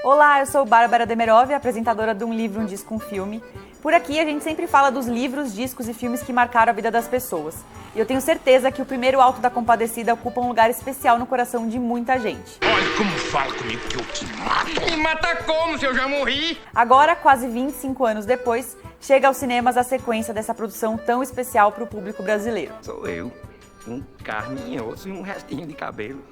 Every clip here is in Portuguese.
Olá, eu sou Bárbara Demerov, apresentadora de Um Livro, Um Disco, Um Filme. Por aqui a gente sempre fala dos livros, discos e filmes que marcaram a vida das pessoas. E eu tenho certeza que o primeiro Auto da Compadecida ocupa um lugar especial no coração de muita gente. Olha como fala comigo que eu te mato. Me mata como se eu já morri? Agora, quase 25 anos depois, chega aos cinemas a sequência dessa produção tão especial para o público brasileiro. Sou eu, com carne e osso e um restinho de cabelo.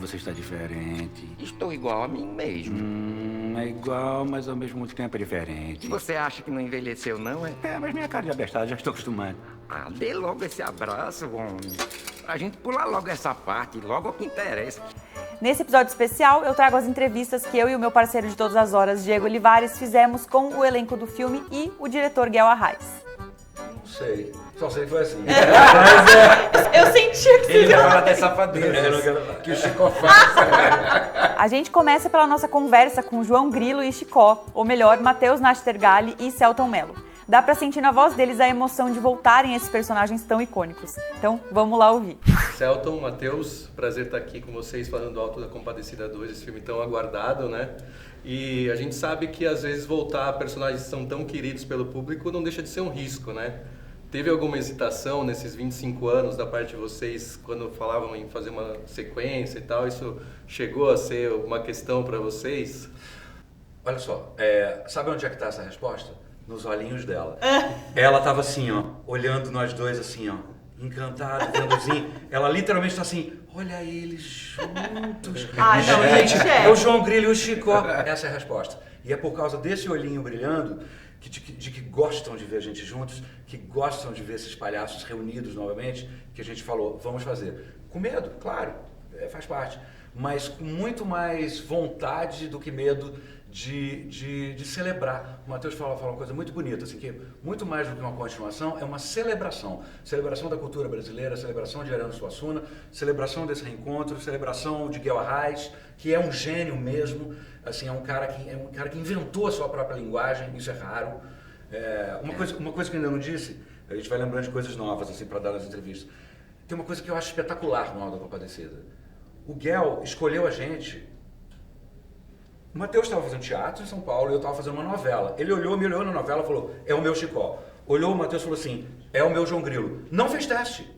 Você está diferente. Estou igual a mim mesmo. É igual, mas ao mesmo tempo é E diferente. você acha que não envelheceu, não, é? É, mas minha cara de abestada, já estou acostumado. Ah, dê logo esse abraço, homem. Pra gente pular logo essa parte, logo o que interessa. Nesse episódio especial, eu trago as entrevistas que eu e o meu parceiro de todas as horas, Diego Olivares, fizemos com o elenco do filme e o diretor Guel Arraes. Não sei. Só sei que foi assim. Eu sentia que Ele vai falar dessa safadeza que o Chico faz. A gente começa pela nossa conversa com João Grilo e Chicó, ou melhor, Matheus Nastergalli e Selton Mello. Dá pra sentir na voz deles a emoção de voltarem esses personagens tão icônicos. Então, vamos lá ouvir. Selton, Matheus, prazer estar aqui com vocês falando do Auto da Compadecida 2, esse filme tão aguardado, né? E a gente sabe que às vezes voltar a personagens que são tão queridos pelo público não deixa de ser um risco, né? Teve alguma hesitação nesses 25 anos da parte de vocês quando falavam em fazer uma sequência e tal? Isso chegou a ser uma questão para vocês? Olha só, sabe onde é que tá essa resposta? Nos olhinhos dela. Ela tava assim, ó, olhando nós dois assim, ó, encantada, vendo assim. Ela literalmente tá assim, olha eles juntos. Ai, não, gente, é o João Grilo e o Chicó. Essa é a resposta. E é por causa desse olhinho brilhando de que gostam de ver a gente juntos, que gostam de ver esses palhaços reunidos novamente, que a gente falou, vamos fazer. Com medo, claro, faz parte, mas com muito mais vontade do que medo de celebrar. O Matheus fala uma coisa muito bonita, assim, que muito mais do que uma continuação, é uma celebração. Celebração da cultura brasileira, celebração de Ariano Suassuna, celebração desse reencontro, celebração de Guel Arraes, que é um gênio mesmo, assim, é um cara que inventou a sua própria linguagem, isso é raro. Uma coisa que eu ainda não disse, a gente vai lembrando de coisas novas, assim, para dar nas entrevistas. Tem uma coisa que eu acho espetacular no Auto da Compadecida. O Guel escolheu a gente. O Matheus estava fazendo teatro em São Paulo e eu estava fazendo uma novela. Ele olhou, me olhou na novela e falou, é o meu Chicó. Olhou o Matheus e falou assim, é o meu João Grilo. Não fez teste.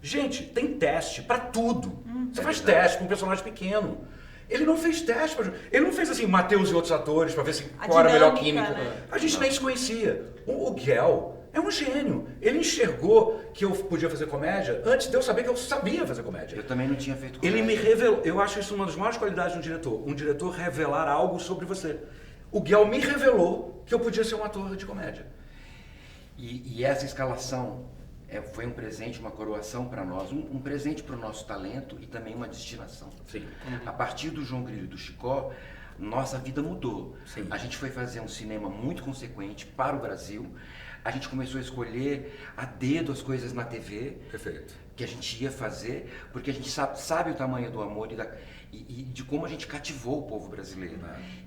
Gente, tem teste pra tudo. Você faz teste com um personagem pequeno. Ele não fez teste. Ele não fez assim, Matheus e outros atores pra ver qual era a melhor química. Né? A gente nem se conhecia. O Guel é um gênio. Ele enxergou que eu podia fazer comédia antes de eu saber que eu sabia fazer comédia. Eu também não tinha feito comédia. Ele me revelou, eu acho isso uma das maiores qualidades de um diretor revelar algo sobre você. O Guel me revelou que eu podia ser um ator de comédia. E essa escalação foi um presente, uma coroação para nós, um presente para o nosso talento e também uma destinação. Sim. A partir do João Grilo e do Chicó, nossa vida mudou. Sim. A gente foi fazer um cinema muito consequente para o Brasil. A gente começou a escolher a dedo as coisas na TV. Perfeito. Que a gente ia fazer, porque a gente sabe o tamanho do amor e de como a gente cativou o povo brasileiro.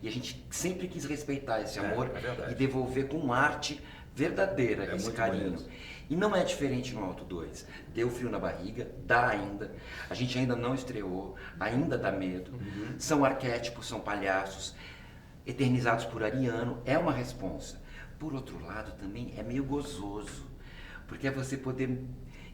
E a gente sempre quis respeitar esse amor e devolver com arte verdadeira esse carinho. Bonito. E não é diferente no Auto 2. Deu frio na barriga, dá ainda. A gente ainda não estreou, ainda dá medo. São arquétipos, são palhaços, eternizados por Ariano. É uma responsa. Por outro lado, também é meio gozoso, porque é você poder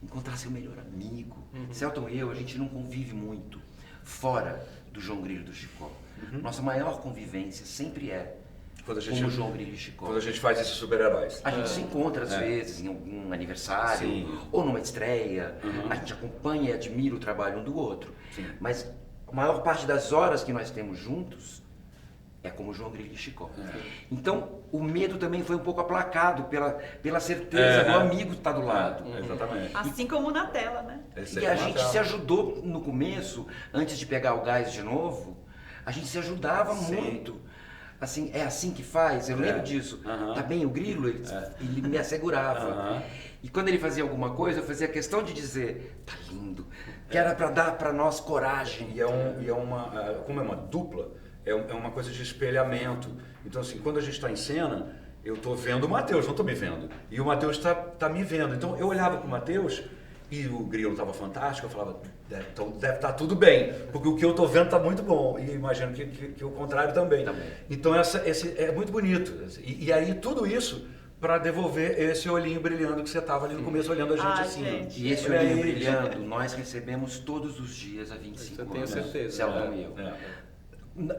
encontrar seu melhor amigo. Selton e eu, a gente não convive muito fora do João Grilo e do Chicó. Nossa maior convivência sempre é Quando a como o João Grilo e Chicó. Quando a gente faz esses super-heróis. A gente se encontra às vezes em algum aniversário. Sim. Ou numa estreia. A gente acompanha e admira o trabalho um do outro. Sim. Mas a maior parte das horas que nós temos juntos é como João Grilo e Chicó. Então, o medo também foi um pouco aplacado pela certeza do amigo estar do lado. Exatamente. Assim como na tela, né? E a gente se ajudou no começo, antes de pegar o gás de novo, a gente se ajudava muito. Assim, é assim que faz? Eu lembro disso. Tá bem, o Grilo, ele me assegurava. E quando ele fazia alguma coisa, eu fazia questão de dizer, tá lindo, que era para dar para nós coragem. Como é uma dupla, é uma coisa de espelhamento. Então, assim, quando a gente está em cena, eu estou vendo o Matheus, não estou me vendo. E o Matheus tá me vendo. Então, eu olhava para o Matheus e o Grilo estava fantástico, eu falava, então deve estar tudo bem, porque o que eu estou vendo está muito bom, e imagino que o contrário também. Então esse é muito bonito, e aí tudo isso para devolver esse olhinho brilhando que você estava ali no começo olhando a gente assim. Gente. E esse olhinho brilhando, nós recebemos todos os dias há 25 anos. Eu tenho certeza. Celton e eu.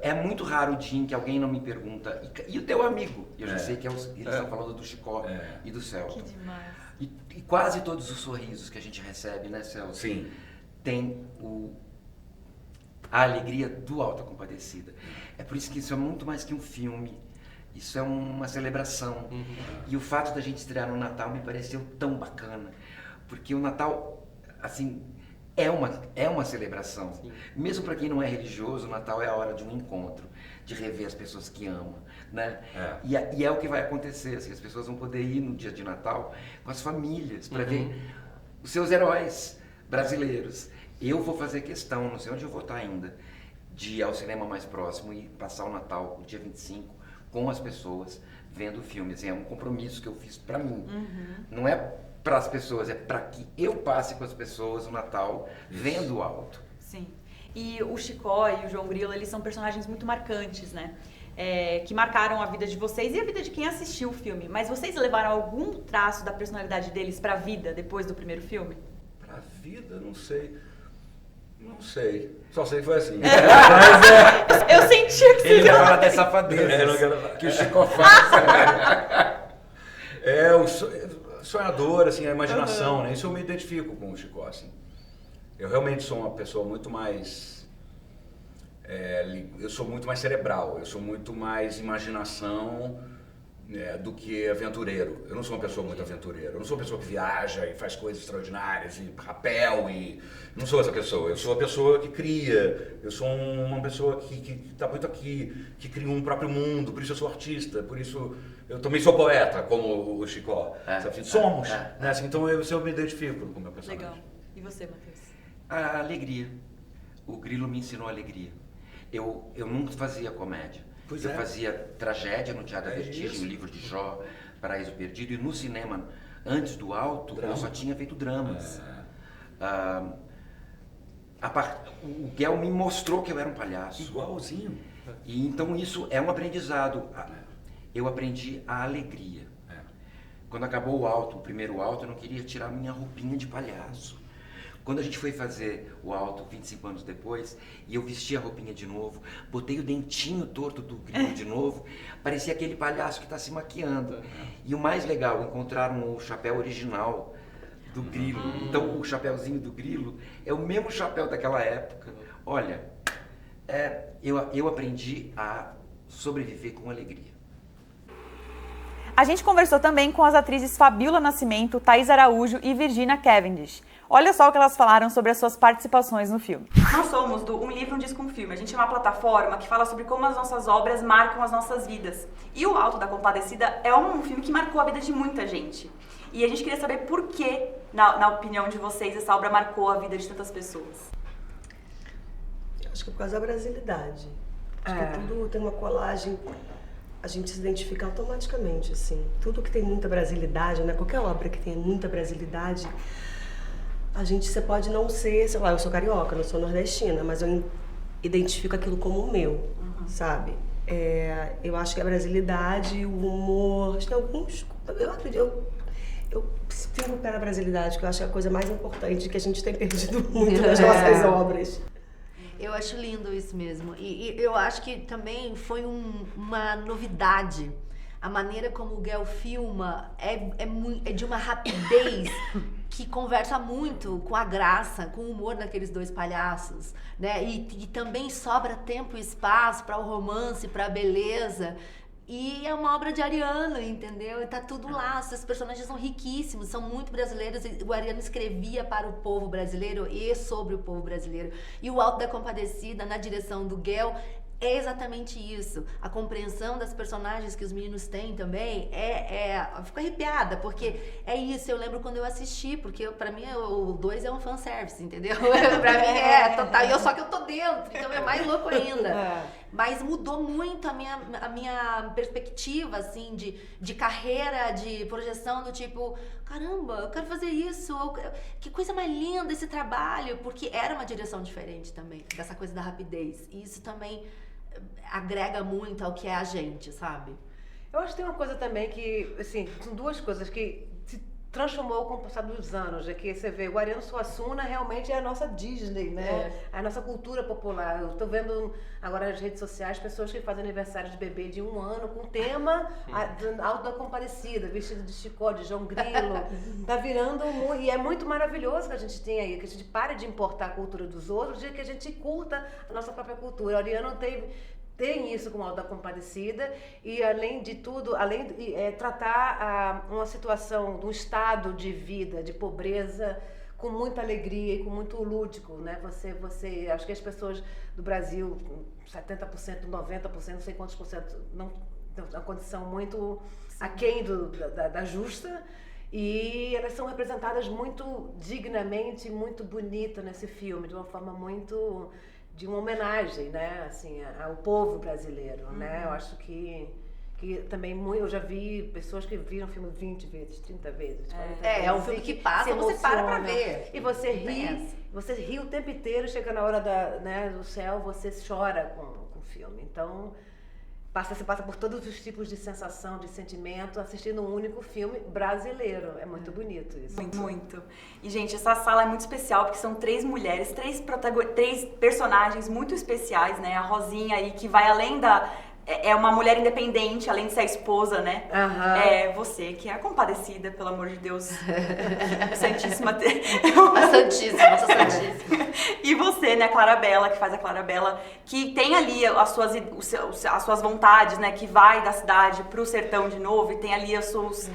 É muito raro o dia em que alguém não me pergunta, e o teu amigo? Eu já sei que eles estão falando do Chicó e do Celton. Que demais. E quase todos os sorrisos que a gente recebe, né, Celton? Sim. Tem a alegria do Auto da Compadecida. É por isso que isso é muito mais que um filme. Isso é uma celebração. E o fato da gente estrear no Natal me pareceu tão bacana. Porque o Natal, assim, é uma celebração. Sim. Mesmo para quem não é religioso, o Natal é a hora de um encontro, de rever as pessoas que amam, né? E é o que vai acontecer, assim, as pessoas vão poder ir no dia de Natal com as famílias para ver os seus heróis brasileiros. Eu vou fazer questão, não sei onde eu vou estar ainda, de ir ao cinema mais próximo e passar o Natal, no dia 25, com as pessoas, vendo filmes. É um compromisso que eu fiz para mim. Não é para as pessoas, é para que eu passe com as pessoas o Natal vendo o Auto. Sim. E o Chicó e o João Grilo, eles são personagens muito marcantes, né? Que marcaram a vida de vocês e a vida de quem assistiu o filme. Mas vocês levaram algum traço da personalidade deles pra vida depois do primeiro filme? Pra vida, não sei. Não sei. Só sei que foi assim. Eu sentia que Ele vocês fala até safadeza, que o Chicó faz. O sonhador, assim, a imaginação, né? Isso eu me identifico com o Chicó, assim. Eu realmente sou uma pessoa muito mais... eu sou muito mais cerebral, eu sou muito mais imaginação do que aventureiro. Eu não sou uma pessoa muito aventureira, eu não sou uma pessoa que viaja e faz coisas extraordinárias, e rapel, e... Não sou essa pessoa, eu sou a pessoa que cria, eu sou uma pessoa que está muito aqui, que cria um próprio mundo, por isso eu sou artista, por isso eu também sou poeta, como o Chicó. Somos, né? Assim, então eu me identifico com o meu personagem. Legal. E você, Matheus? A alegria. O Grilo me ensinou a alegria. Eu nunca fazia comédia. Eu fazia tragédia no Teatro da Vertigem, o livro de Jó, Paraíso Perdido, e no cinema, antes do Auto, eu só tinha feito dramas. O Guel me mostrou que eu era um palhaço. Igualzinho. E então isso é um aprendizado. Eu aprendi a alegria. Quando acabou o primeiro Auto, eu não queria tirar minha roupinha de palhaço. Quando a gente foi fazer o Auto 25 anos depois, e eu vesti a roupinha de novo, botei o dentinho torto do Grilo de novo, parecia aquele palhaço que está se maquiando. E o mais legal, encontraram o chapéu original do Grilo. Então o chapéuzinho do Grilo é o mesmo chapéu daquela época. Olha, eu aprendi a sobreviver com alegria. A gente conversou também com as atrizes Fabíola Nascimento, Thaís Araújo e Virginia Cavendish. Olha só o que elas falaram sobre as suas participações no filme. Nós somos do Um Livro, um Disco, um Filme. A gente é uma plataforma que fala sobre como as nossas obras marcam as nossas vidas. E o Auto da Compadecida é um filme que marcou a vida de muita gente. E a gente queria saber por que, na opinião de vocês, essa obra marcou a vida de tantas pessoas. Acho que é por causa da brasilidade. Acho que tudo tem uma colagem, a gente se identifica automaticamente, assim. Tudo que tem muita brasilidade, né? Qualquer obra que tenha muita brasilidade, você pode não ser, sei lá, eu sou carioca, não sou nordestina, mas eu identifico aquilo como o meu, sabe? Eu acho que a brasilidade, o humor, acho que alguns... Eu fico pé na brasilidade, que eu acho que é a coisa mais importante que a gente tem perdido muito nas nossas obras. Eu acho lindo isso mesmo. E eu acho que também foi uma novidade. A maneira como o Guel filma é de uma rapidez que conversa muito com a graça, com o humor daqueles dois palhaços, né? E também sobra tempo e espaço para o romance, para a beleza. E é uma obra de Ariano, entendeu? E tá tudo lá, esses personagens são riquíssimos, são muito brasileiros. O Ariano escrevia para o povo brasileiro e sobre o povo brasileiro. E o Auto da Compadecida, na direção do Guel, é exatamente isso. A compreensão das personagens que os meninos têm também eu fico arrepiada, porque é isso. Eu lembro quando eu assisti, porque pra mim o 2 é um fanservice, entendeu? Pra mim é total. Só que eu tô dentro, então é mais louco ainda. Mas mudou muito a minha perspectiva, assim, de carreira, de projeção, do tipo, caramba, eu quero fazer isso, que coisa mais linda esse trabalho, porque era uma direção diferente também, dessa coisa da rapidez. E isso também agrega muito ao que é a gente, sabe? Eu acho que tem uma coisa também que, assim, são duas coisas que se transformou com o passar dos anos, é que você vê, o Ariano Suassuna realmente é a nossa Disney, né? A nossa cultura popular. Eu tô vendo agora nas redes sociais pessoas que fazem aniversário de bebê de 1 ano com tema Alto da Compadecida, vestido de Chicó, de João Grilo. Tá virando, e é muito maravilhoso que a gente tenha aí, que a gente pare de importar a cultura dos outros e que a gente curta a nossa própria cultura. O Ariano tem isso com o Alto da Compadecida e, além de tudo, tratar uma situação, um estado de vida, de pobreza, com muita alegria e com muito lúdico, né? Acho que as pessoas do Brasil, 70%, 90%, não sei quantos por cento, não tem uma condição muito aquém da justa, e elas são representadas muito dignamente, muito bonita nesse filme, de uma forma muito... de uma homenagem, né, assim, ao povo brasileiro, né? Eu acho que também eu já vi pessoas que viram o filme 20 vezes, 30 vezes, 40 vezes. É um filme que passa, você para pra ver. E você ri o tempo inteiro, chega na hora do céu, você chora com o filme. Então, você passa por todos os tipos de sensação, de sentimento, assistindo um único filme brasileiro. É muito bonito isso. Muito. E, gente, essa sala é muito especial porque são 3 mulheres, 3 personagens muito especiais, né? A Rosinha aí, que vai além da... É uma mulher independente, além de ser a esposa, né? É você, que é a compadecida, pelo amor de Deus. Santíssima. Nossa Santíssima. E você, né, a Clarabella, que faz a Clarabella, que tem ali as suas vontades, né? Que vai da cidade pro sertão de novo e tem ali os seus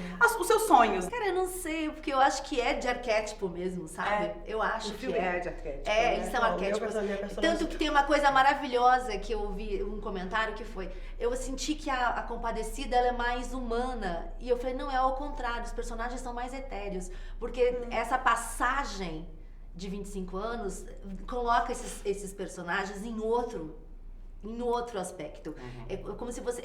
sonhos. Cara, eu não sei, porque eu acho que é de arquétipo mesmo, sabe? Eu acho que é de arquétipo. Eles são arquétipos. Tanto que tem uma coisa maravilhosa que eu ouvi, um comentário que foi... Eu senti que a Compadecida ela é mais humana. E eu falei, não, é ao contrário, os personagens são mais etéreos. Porque essa passagem de 25 anos coloca esses personagens em outro aspecto. É como se você...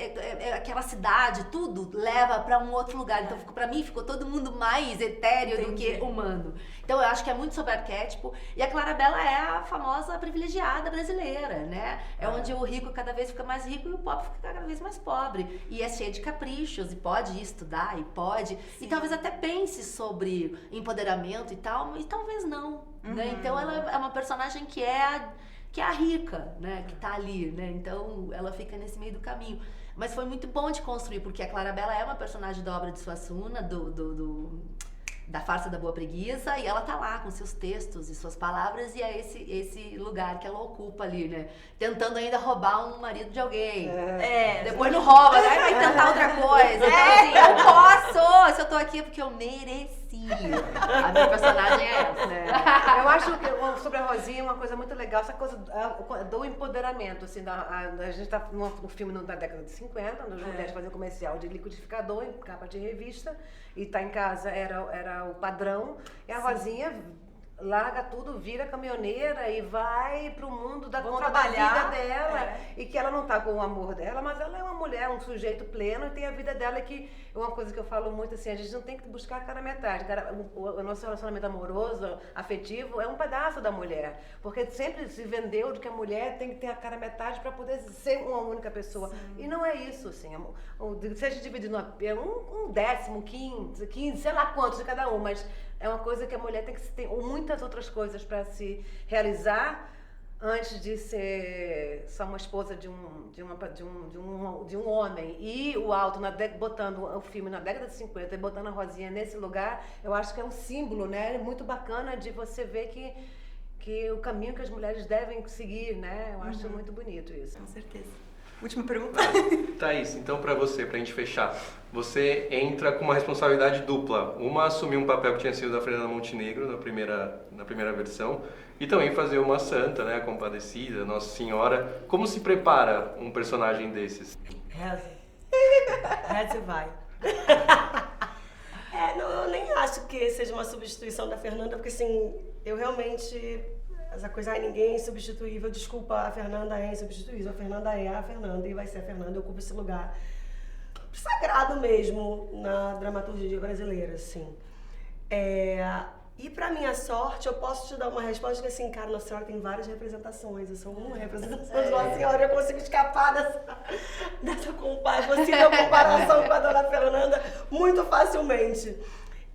aquela cidade, tudo leva pra um outro lugar. Então, pra mim, ficou todo mundo mais etéreo do que humano. Então, eu acho que é muito sobre arquétipo. E a Clarabella é a famosa privilegiada brasileira, né? É onde o rico cada vez fica mais rico e o pobre fica cada vez mais pobre. E é cheio de caprichos, e pode estudar, e pode... Sim. E talvez até pense sobre empoderamento e tal, mas talvez não, né? Então, ela é uma personagem que é a rica, né, que tá ali, né, então ela fica nesse meio do caminho. Mas foi muito bom de construir, porque a Clarabella é uma personagem da obra de Suassuna, da Farsa da Boa Preguiça, e ela tá lá com seus textos e suas palavras, e é esse lugar que ela ocupa ali, né, tentando ainda roubar um marido de alguém. Depois não rouba, né, vai tentar outra coisa. Então, assim, eu posso, se eu tô aqui é porque eu mereci. A minha personagem é essa, né? Eu acho que sobre a Rosinha uma coisa muito legal, essa coisa do empoderamento, assim, a gente tá no filme da década de 50, onde as mulheres faziam comercial de liquidificador em capa de revista, e tá em casa era o padrão, e a Rosinha larga tudo, vira caminhoneira e vai pro mundo da conta da vida dela. E que ela não tá com o amor dela, mas ela é uma mulher, um sujeito pleno, e tem a vida dela que é uma coisa que eu falo muito assim, a gente não tem que buscar a cara metade. O nosso relacionamento amoroso, afetivo, é um pedaço da mulher. Porque sempre se vendeu de que a mulher tem que ter a cara metade para poder ser uma única pessoa. Sim. E não é isso, assim. Se a gente dividir um décimo, 15, sei lá quantos de cada um, mas é uma coisa que a mulher tem que ter muitas outras coisas para se realizar antes de ser só uma esposa de um homem. E o Alto, botando o filme na década de 50 e botando a Rosinha nesse lugar, eu acho que é um símbolo, né? É muito bacana de você ver que o caminho que as mulheres devem seguir, né? Eu acho muito bonito isso. Com certeza. Última pergunta. Thaís, então pra gente fechar, você entra com uma responsabilidade dupla. Uma, assumir um papel que tinha sido da Fernanda Montenegro na primeira versão, e também fazer uma santa, né, a Compadecida, Nossa Senhora. Como se prepara um personagem desses? Reza e vai. Eu nem acho que seja uma substituição da Fernanda, porque assim, eu realmente Essa coisa, ninguém é insubstituível, desculpa, a Fernanda é insubstituível, a Fernanda é a Fernanda e vai ser a Fernanda, eu ocupo esse lugar sagrado mesmo na dramaturgia brasileira, assim. E pra minha sorte, eu posso te dar uma resposta que assim, cara, Nossa Senhora tem várias representações, eu sou uma representação de Nossa Senhora, eu consigo escapar dessa possível comparação com a Dona Fernanda muito facilmente.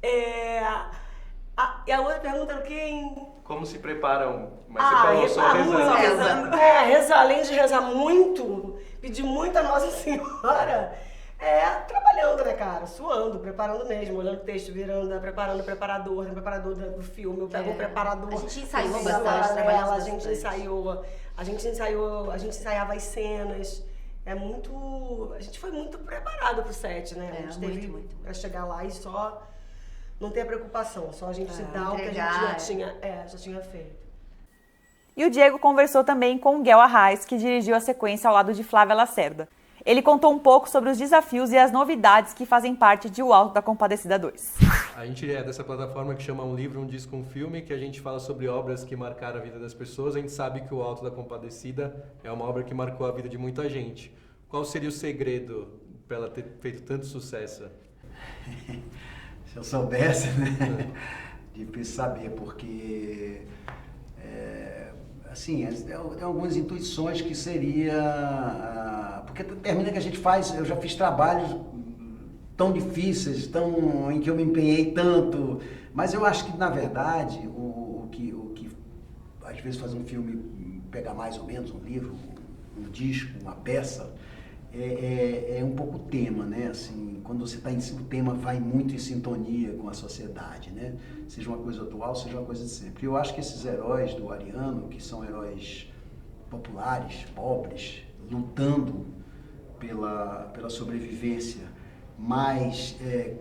E a outra pergunta era quem? Como se preparam? Mas você falou só rezando. Rezar, além de rezar muito, pedir muito a Nossa Senhora, trabalhando, né, cara? Suando, preparando mesmo, olhando o texto, virando, preparando o preparador do filme, eu pego o preparador. A gente ensaiou bastante, trabalhamos bastante. A gente ensaiava as cenas. A gente foi muito preparado pro set, né? A gente teve pra chegar lá e só não ter a preocupação, só a gente se dar o que a gente já tinha feito. E o Diego conversou também com o Guel Arraes, que dirigiu a sequência ao lado de Flávia Lacerda. Ele contou um pouco sobre os desafios e as novidades que fazem parte de O Alto da Compadecida 2. A gente é dessa plataforma que chama Um Livro, Um Disco, Um Filme, que a gente fala sobre obras que marcaram a vida das pessoas. A gente sabe que O Alto da Compadecida é uma obra que marcou a vida de muita gente. Qual seria o segredo para ela ter feito tanto sucesso? Se eu soubesse, né? Difícil saber, porque... assim, tem algumas intuições que seria... porque termina que a gente faz... Eu já fiz trabalhos tão difíceis, em que eu me empenhei tanto, mas eu acho que, na verdade, o que às vezes faz um filme pegar mais ou menos um livro, um disco, uma peça, é um pouco o tema, né? Assim, quando você está em si, o tema vai muito em sintonia com a sociedade, né? Seja uma coisa atual, seja uma coisa de sempre. Eu acho que esses heróis do Ariano, que são heróis populares, pobres, lutando pela sobrevivência, mas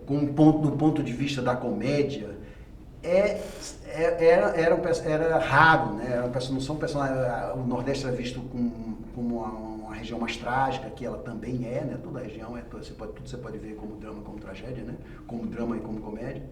do ponto de vista da comédia, era raro, né? Não são personagens. O Nordeste era visto como uma região mais trágica, que ela também é, né? Toda a região tudo você pode ver como drama, como tragédia, né? Como drama e como comédia.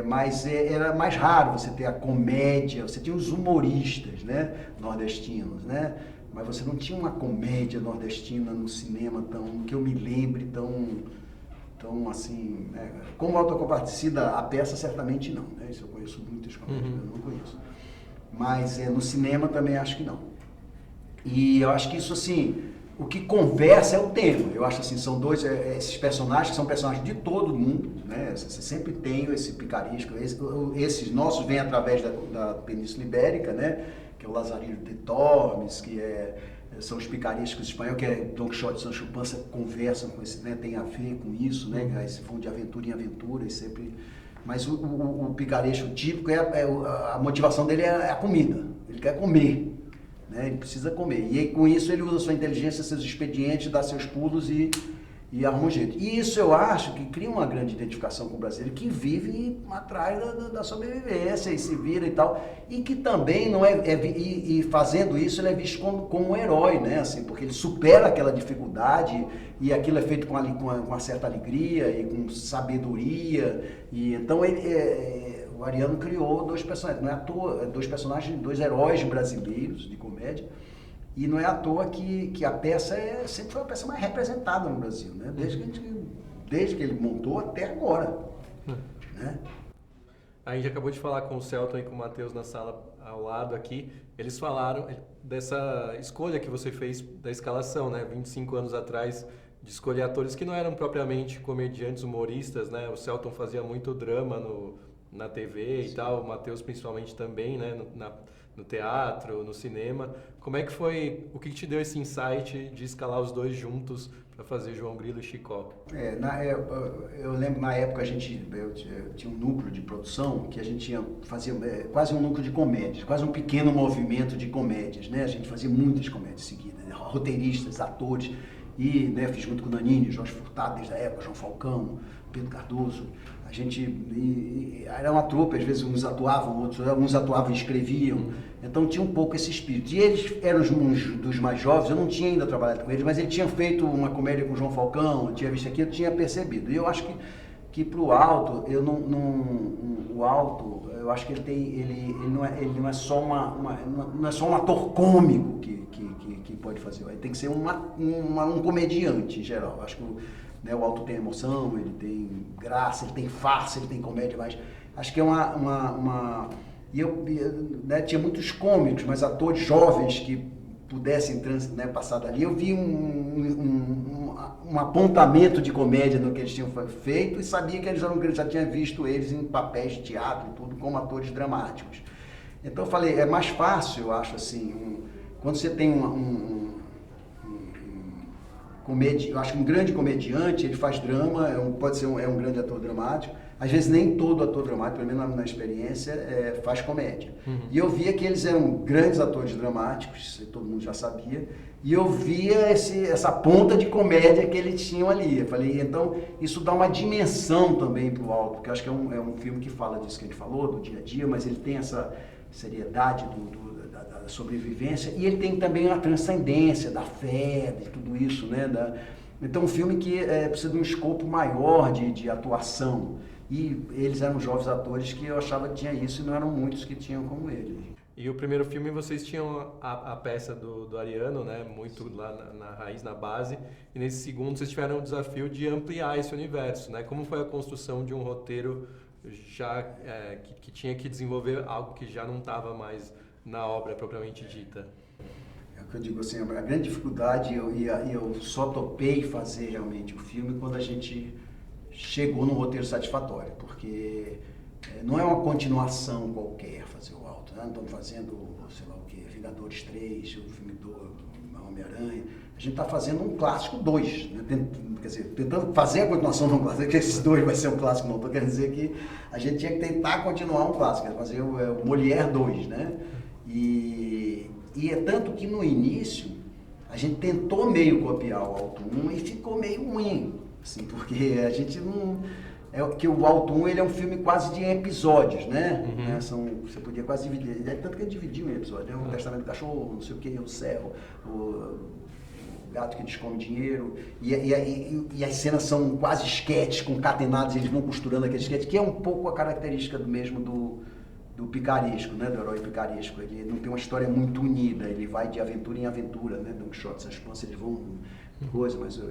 Mas era mais raro você ter a comédia, você tinha os humoristas, né? Nordestinos, né? Mas você não tinha uma comédia nordestina no cinema que eu me lembre tão assim, né? Como Alto da Compadecida, a peça certamente não, né? Isso eu conheço muitas comédias, eu não conheço. Mas no cinema também acho que não. E eu acho que isso, assim, o que conversa é o tema. Eu acho assim, são esses personagens que são personagens de todo mundo, né? Você sempre tem esse picaresco, esses nossos vêm através da Península Ibérica, né? Que é o Lazarillo de Tormes, que são os picarescos espanhóis, que é Don Quixote e Sancho Panza, conversam com esse, né? Tem a ver com isso, né? Esse vão de aventura em aventura e sempre... Mas o picaresco típico, a motivação dele é a comida, ele quer comer. Né? Ele precisa comer. E aí, com isso ele usa sua inteligência, seus expedientes, dá seus pulos e arruma um jeito. E isso eu acho que cria uma grande identificação com o brasileiro que vive atrás da sobrevivência e se vira e tal. E que também não e fazendo isso ele é visto como um herói, né? Assim, porque ele supera aquela dificuldade e aquilo é feito com uma certa alegria e com sabedoria. E então o Ariano criou dois personagens, não é à toa, dois heróis brasileiros de comédia, e não é à toa que a peça sempre foi a peça mais representada no Brasil, né? Desde que ele montou até agora, né? A gente acabou de falar com o Celton e com o Matheus na sala ao lado aqui, eles falaram dessa escolha que você fez da escalação, né? 25 anos atrás, de escolher atores que não eram propriamente comediantes, humoristas, né? O Celton fazia muito drama na TV e tal, o Matheus principalmente também, né, no teatro, no cinema. Como é que foi, o que te deu esse insight de escalar os dois juntos para fazer João Grilo e Chicó? Eu lembro na época eu tinha um núcleo de produção que a gente fazia quase um núcleo de comédias, quase um pequeno movimento de comédias, né? A gente fazia muitas comédias seguidas, né? Roteiristas, atores, e né, fiz junto com o Nanini, Jorge Furtado desde a época, João Falcão, Pedro Cardoso. A gente era uma trupe, às vezes uns atuavam e escreviam, então tinha um pouco esse espírito. E eles eram dos mais jovens, eu não tinha ainda trabalhado com eles, mas ele tinha feito uma comédia com o João Falcão, eu tinha visto aqui, eu tinha percebido. E eu acho que pro Alto, o Alto, eu acho que ele não é só não é só um ator cômico que pode fazer, ele tem que ser um comediante em geral. Eu acho que o Alto tem emoção, ele tem graça, ele tem farsa, ele tem comédia, mas acho que é tinha muitos cômicos, mas atores jovens que pudessem passar dali. Eu vi um apontamento de comédia no que eles tinham feito e sabia que eu já tinha visto eles em papéis de teatro e tudo, como atores dramáticos. Então eu falei, é mais fácil, eu acho assim, quando você tem eu acho que um grande comediante, ele faz drama, pode ser um grande ator dramático. Às vezes nem todo ator dramático, pelo menos na experiência, faz comédia. Uhum. E eu via que eles eram grandes atores dramáticos, todo mundo já sabia, e eu via essa ponta de comédia que eles tinham ali. Eu falei, então isso dá uma dimensão também para o Alto, porque eu acho que é um filme que fala disso que a gente falou, do dia a dia, mas ele tem essa seriedade da sobrevivência, e ele tem também a transcendência da fé, de tudo isso, né? Então um filme que precisa de um escopo maior de atuação. E eles eram jovens atores que eu achava que tinha isso e não eram muitos que tinham como ele. E o primeiro filme vocês tinham a peça do Ariano, né? Muito lá na raiz, na base. E nesse segundo vocês tiveram o desafio de ampliar esse universo, né? Como foi a construção de um roteiro já que tinha que desenvolver algo que já não estava mais na obra propriamente dita? É o que eu digo assim, a grande dificuldade, eu só topei fazer realmente o filme quando a gente chegou num roteiro satisfatório, porque não é uma continuação qualquer fazer o Alto, né? Estamos fazendo, sei lá o que, Vingadores 3, o filme do Homem-Aranha, a gente está fazendo um clássico 2, né? Quer dizer, tentando fazer a continuação de um clássico, que esses dois vai ser um clássico, não estou querendo dizer que a gente tinha que tentar continuar um clássico, fazer o Molière 2, né? E é tanto que no início a gente tentou meio copiar o Alto 1 e ficou meio ruim. Assim, porque a gente não... que o Alto 1 ele é um filme quase de episódios, né? Uhum. Você podia quase dividir. Tanto que ele dividiu em episódios. O Testamento do Cachorro, não sei o que, o Céu, o Gato que Descome Dinheiro. E as cenas são quase esquetes, concatenados, eles vão costurando aqueles esquetes, que é um pouco a característica mesmo do picaresco, né? Do herói picaresco. Ele não tem uma história muito unida, ele vai de aventura em aventura, né? Don Quixote, Sancho, eles vão... coisa, mas...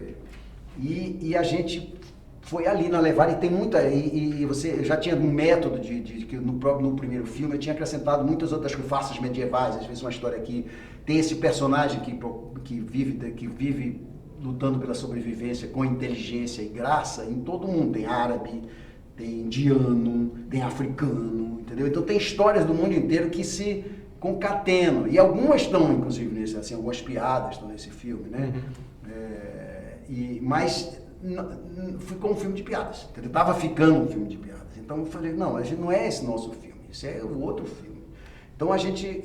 E a gente foi ali na levada, e tem muita... E você já tinha um método que no primeiro filme eu tinha acrescentado muitas outras farsas medievais, às vezes uma história que tem esse personagem que vive lutando pela sobrevivência com inteligência e graça em todo mundo. Tem árabe, tem indiano, tem africano, entendeu? Então tem histórias do mundo inteiro que se concatenam. E algumas estão, inclusive, assim, algumas piadas estão nesse filme, né? Uhum. Mas ficou um filme de piadas. Ele estava ficando um filme de piadas. Então eu falei, não é esse nosso filme, esse é o outro filme. Então a gente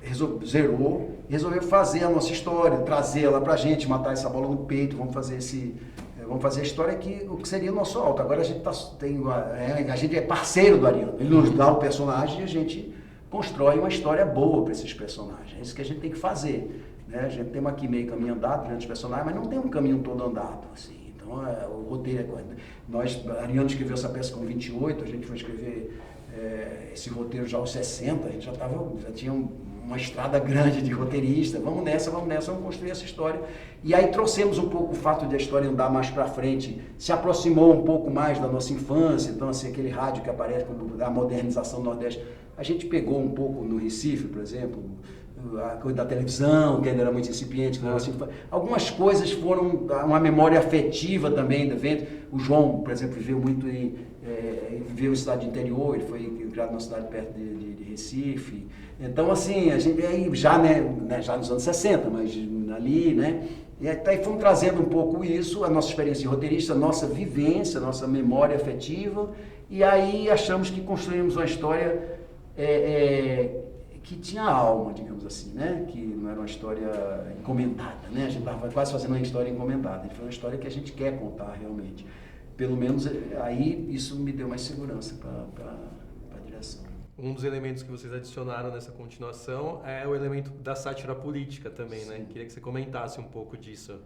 resolveu fazer a nossa história, trazer ela pra gente, matar essa bola no peito, vamos fazer a história o que seria o nosso Alto. Agora a gente é parceiro do Ariano, ele nos dá o personagem e a gente constrói uma história boa para esses personagens. É isso que a gente tem que fazer. Né? A gente tem aqui meio caminho andado diante dos personagens, mas não tem um caminho todo andado. Assim. Então, o roteiro Ariano escreveu essa peça com 28, a gente foi escrever esse roteiro já aos 60, a gente já tinha uma estrada grande de roteirista, vamos nessa, vamos construir essa história. E aí trouxemos um pouco o fato de a história andar mais para frente, se aproximou um pouco mais da nossa infância, então assim, aquele rádio que aparece como a modernização do Nordeste, a gente pegou um pouco no Recife, por exemplo, a coisa da televisão, que ainda era muito incipiente, algumas coisas foram uma memória afetiva também do evento. O João, por exemplo, viveu muito viveu em cidade interior, ele foi criado numa cidade perto de Recife. Então, assim, a gente aí já nos anos 60, mas ali, né? E aí fomos trazendo um pouco isso, a nossa experiência de roteirista, a nossa vivência, a nossa memória afetiva, e aí achamos que construímos uma história que tinha alma, digamos assim, né? Que não era uma história encomendada, né? A gente estava quase fazendo uma história encomendada, foi uma história que a gente quer contar realmente. Pelo menos aí isso me deu mais segurança para a direção. Um dos elementos que vocês adicionaram nessa continuação é o elemento da sátira política também, né? Queria que você comentasse um pouco disso.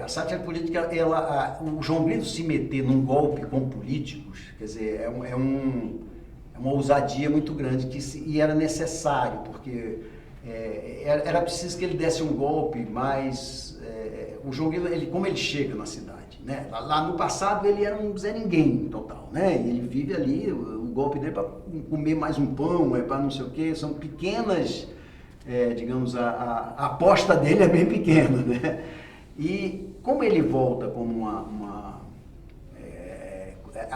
A sátira política, o João Grilo se meter num golpe com políticos, quer dizer, é uma ousadia muito grande e era necessário, porque era preciso que ele desse um golpe, mas o João Grilo, como ele chega na cidade, né? Lá no passado ele era um Zé Ninguém total, né? E ele vive ali, o golpe dele é para comer mais um pão, é para não sei o quê, são pequenas, digamos, a aposta dele é bem pequena, né? E como ele volta como a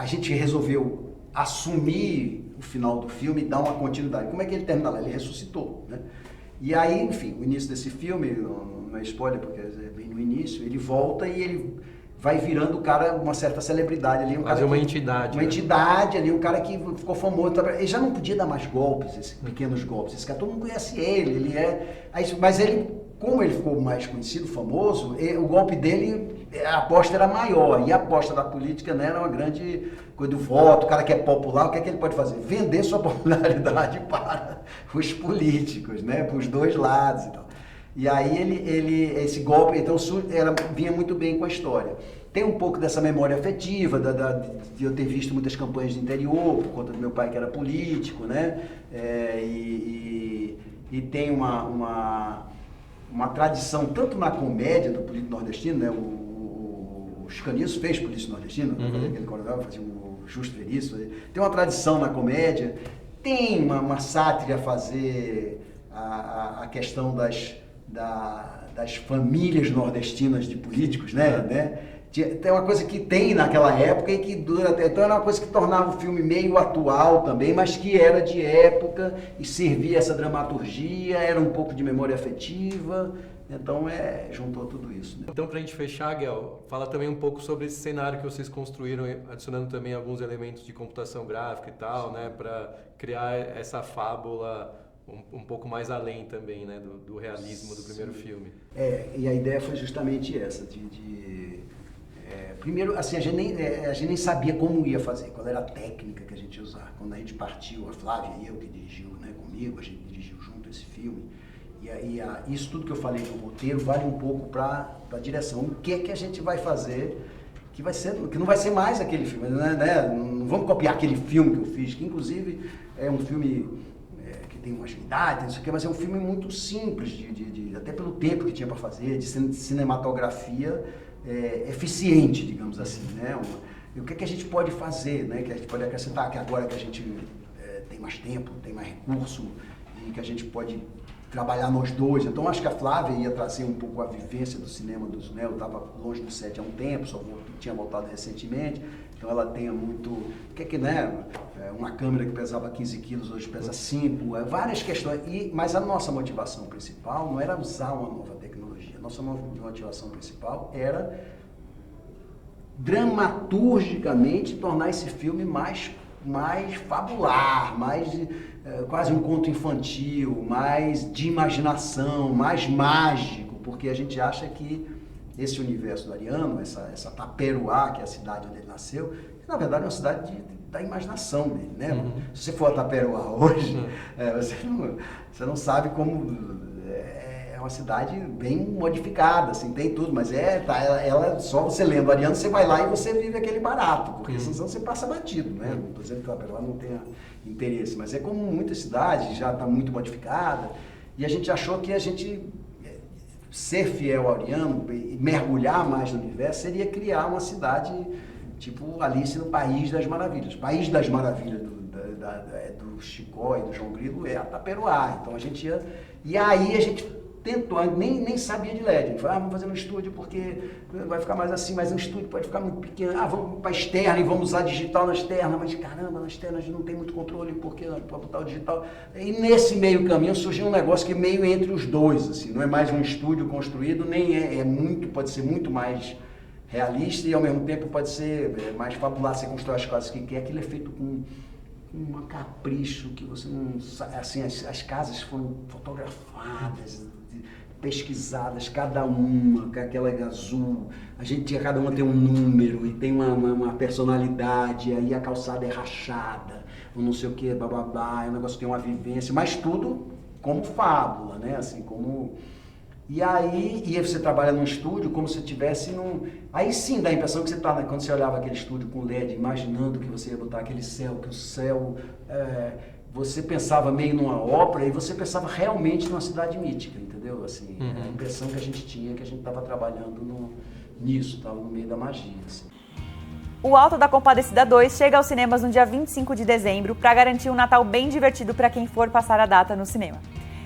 gente resolveu assumir o final do filme e dar uma continuidade. Como é que ele termina lá? Ele ressuscitou, né? E aí, enfim, o início desse filme, não é spoiler porque é bem no início, ele volta e ele vai virando o cara uma certa celebridade ali. Uma entidade. Uma entidade ali, um cara que ficou famoso. Ele já não podia dar mais golpes, esses pequenos golpes. Esse cara, todo mundo conhece ele mas ele... Como ele ficou mais conhecido, famoso, o golpe dele, a aposta era maior. E a aposta da política, né, era uma grande coisa do voto. O cara que é popular, o que é que ele pode fazer? Vender sua popularidade para os políticos, né, para os dois lados e tal. E aí esse golpe, então, vinha muito bem com a história. Tem um pouco dessa memória afetiva, de eu ter visto muitas campanhas de interior, por conta do meu pai que era político, né, e tem uma tradição, tanto na comédia do político nordestino, né? O Chicanismo fez político nordestino, aquele coronel fazia o Justo Veríssimo. Tem uma tradição na comédia, tem uma sátira a fazer a questão das famílias nordestinas de políticos, né? Tem uma coisa que tem naquela época e que dura até... Então era uma coisa que tornava o filme meio atual também, mas que era de época e servia essa dramaturgia, era um pouco de memória afetiva, então juntou tudo isso. Né? Então, pra gente fechar, Guel, fala também um pouco sobre esse cenário que vocês construíram, adicionando também alguns elementos de computação gráfica e tal, né? Para criar essa fábula um pouco mais além também, né? Do realismo do primeiro filme. E a ideia foi justamente essa, primeiro, assim, a gente nem sabia como ia fazer, qual era a técnica que a gente ia usar. Quando a gente partiu, a Flávia e eu que dirigiu, né, comigo, a gente dirigiu junto esse filme. E aí, isso tudo que eu falei no roteiro vale um pouco para a direção. O que é que a gente vai fazer que não vai ser mais aquele filme, né? Não vamos copiar aquele filme que eu fiz, que inclusive é um filme que tem uma agilidade, não sei o quê, mas é um filme muito simples, até pelo tempo que tinha para fazer, de cinematografia eficiente, digamos assim, né? E o que é que a gente pode fazer, né? Que a gente pode acrescentar, que agora que a gente tem mais tempo, tem mais recurso e que a gente pode trabalhar nós dois. Então acho que a Flávia ia trazer um pouco a vivência do cinema dos, né? Eu estava longe do set há um tempo, tinha voltado recentemente, então ela tem muito, né? Uma câmera que pesava 15 quilos hoje pesa 5, várias questões. Mas a nossa motivação principal não era usar uma nova tecnologia. Nossa motivação principal era dramaturgicamente tornar esse filme mais fabular, quase um conto infantil, mais de imaginação, mais mágico, porque a gente acha que esse universo do Ariano, essa Taperoá, que é a cidade onde ele nasceu, na verdade é uma cidade da imaginação dele, né? Se você for a Taperoá hoje, você não sabe como... É uma cidade bem modificada, assim, tem tudo, mas ela só você lendo Ariano, você vai lá e você vive aquele barato, porque senão você passa batido, né? Não estou dizendo que a Taperoá não tenha interesse, mas é como muitas cidades, já está muito modificada, e a gente achou que a gente ser fiel ao Ariano e mergulhar mais no universo seria criar uma cidade tipo Alice no País das Maravilhas. País das Maravilhas do Chicó e do João Grilo é a Taperoá, então a gente ia... E aí a gente tentou, nem sabia de LED. A gente falou, vamos fazer no estúdio porque vai ficar mais assim, mas no estúdio pode ficar muito pequeno. Vamos para a externa e vamos usar digital na externa, mas caramba, na externa a gente não tem muito controle porque para botar o digital. E nesse meio caminho surgiu um negócio que é meio entre os dois, assim, não é mais um estúdio construído, nem pode ser muito mais realista e ao mesmo tempo pode ser mais fabular, você constrói as coisas que quer, aquilo é feito com um capricho que você não sabe, assim, as casas foram fotografadas, pesquisadas, cada uma, com aquela azul, cada uma tem um número e tem uma personalidade, aí a calçada é rachada, ou não sei o que, bababá, o negócio tem uma vivência, mas tudo como fábula, né, assim, como... E aí você trabalha num estúdio como se tivesse num... Aí sim dá a impressão que você está, quando você olhava aquele estúdio com LED, imaginando que você ia botar aquele céu, que o céu... você pensava meio numa ópera e você pensava realmente numa cidade mítica, entendeu? Assim, a impressão que a gente tinha que a gente estava trabalhando nisso, estava no meio da magia. Assim. O Alto da Compadecida 2 chega aos cinemas no dia 25 de dezembro para garantir um Natal bem divertido para quem for passar a data no cinema.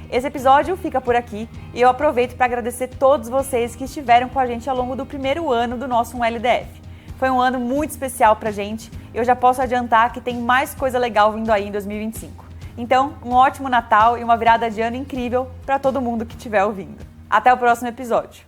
Esse episódio fica por aqui e eu aproveito para agradecer todos vocês que estiveram com a gente ao longo do primeiro ano do nosso LDF. Foi um ano muito especial pra gente e eu já posso adiantar que tem mais coisa legal vindo aí em 2025. Então, um ótimo Natal e uma virada de ano incrível para todo mundo que estiver ouvindo. Até o próximo episódio!